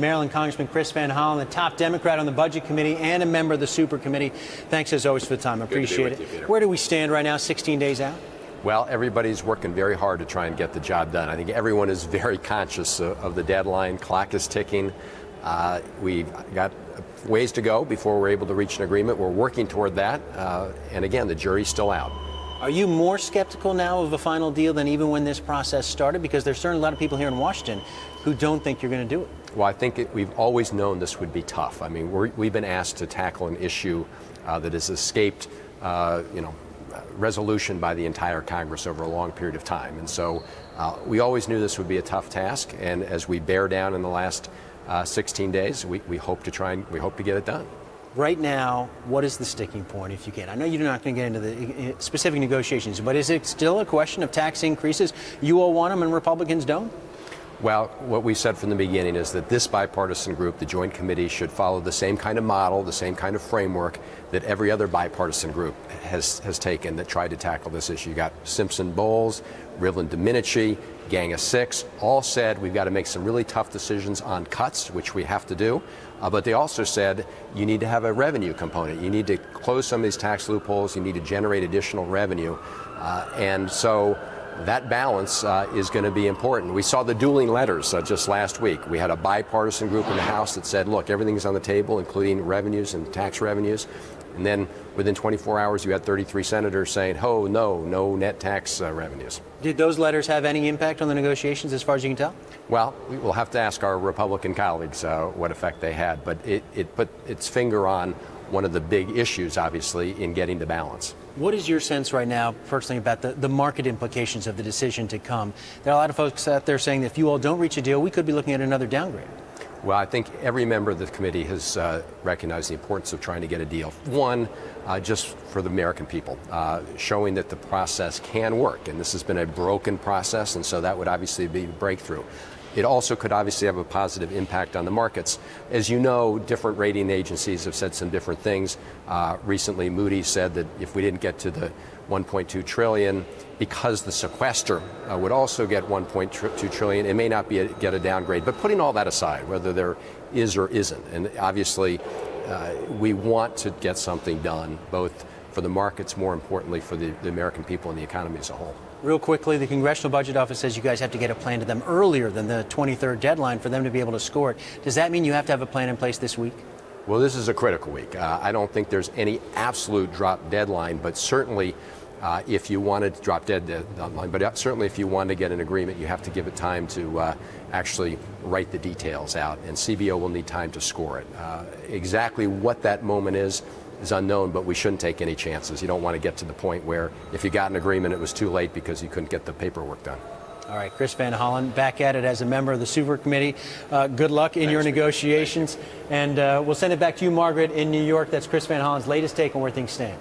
Maryland Congressman Chris Van Hollen, the top Democrat on the Budget Committee and a member of the supercommittee. Thanks as always for the time. I appreciate it. Where do we stand right now, 16 days out? Well, everybody's working very hard to try and get the job done. I think everyone is very conscious of the deadline. Clock is ticking. We've got ways to go before we're able to reach an agreement. We're working toward that. And again, the jury's still out. Are you more skeptical now of a final deal than even when this process started? Because there's certainly a lot of people here in Washington who don't think you're going to do it. Well, I think we've always known this would be tough. I mean, we've been asked to tackle an issue that has escaped, resolution by the entire Congress over a long period of time. And so we always knew this would be a tough task. And as we bear down in the last 16 days, we hope to get it done. Right now, what is the sticking point, if you can? I know you're not going to get into the specific negotiations, but is it still a question of tax increases? You all want them and Republicans don't? Well, what we said from the beginning is that this bipartisan group, the Joint Committee, should follow the same kind of model, the same kind of framework that every other bipartisan group has taken that tried to tackle this issue. You got Simpson-Bowles, Rivlin-Domenici, Gang of Six, all said we've got to make some really tough decisions on cuts, which we have to do. But they also said you need to have a revenue component. You need to close some of these tax loopholes. You need to generate additional revenue. And so that balance is going to be important. We saw the dueling letters just last week. We had a bipartisan group in the House that said, look, everything's on the table, including revenues and tax revenues. And then within 24 hours, you had 33 senators saying, oh, no net tax revenues. Did those letters have any impact on the negotiations as far as you can tell? Well, we will have to ask our Republican colleagues what effect they had. But it put its finger on one of the big issues, obviously, in getting the balance. What is your sense right now, personally, about the market implications of the decision to come? There are a lot of folks out there saying that if you all don't reach a deal, we could be looking at another downgrade. Well, I think every member of the committee has recognized the importance of trying to get a deal. One, just for the American people, showing that the process can work. And this has been a broken process, and so that would obviously be a breakthrough. It also could obviously have a positive impact on the markets. As you know, different rating agencies have said some different things. Recently, Moody's said that if we didn't get to the $1.2 trillion, because the sequester would also get $1.2 trillion, it may not get a downgrade. But putting all that aside, whether there is or isn't, and obviously we want to get something done, both for the markets, more importantly for the American people and the economy as a whole. Real quickly, the Congressional Budget Office says you guys have to get a plan to them earlier than the 23rd deadline for them to be able to score it. Does that mean you have to have a plan in place this week? Well, this is a critical week. I don't think there's any absolute drop deadline, but certainly if you wanted to drop deadline, but certainly if you want to get an agreement, you have to give it time to actually write the details out, and CBO will need time to score it. Exactly what that moment is unknown, but we shouldn't take any chances. You don't want to get to the point where if you got an agreement, it was too late because you couldn't get the paperwork done. All right, Chris Van Hollen, back at it as a member of the supercommittee. Good luck in your negotiations. And we'll send it back to you, Margaret, in New York. That's Chris Van Hollen's latest take on where things stand.